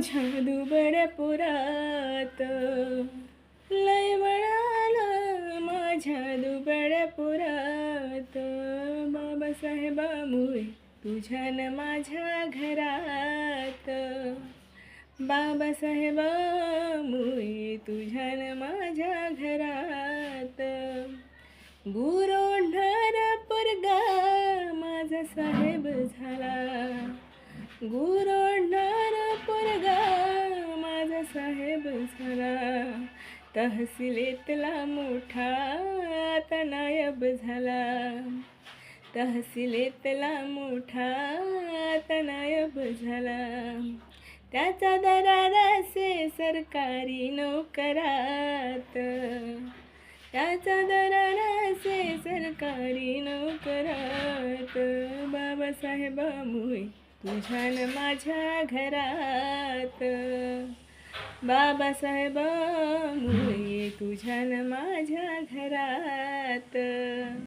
माझ्या दुबळ्या पुरात, लय वळाला माझ्या दुबळ्या पुरात. बाबासाहेबामुळे तुझ्यान माझ्या घरात, बाबासाहेबामुळे तुझ्यान माझ्या घरात. गुरोढणारा पोरगा माझा साहेब झाला, गुरोढणारा पोरगा माझा साहेब झाला. तहसीलेतला मोठा आता नायब झाला, तहसीलेतला मोठा आता नायब झाला. त्याचा दरारा से सरकारी नोकरात, त्याचा दरारा से सरकारी नोकरात. बाबासाहेबामुळे तुझ्यान माझ्या घरात, बाबासाहेबामुळे तुझ्यान माझ्या घरात.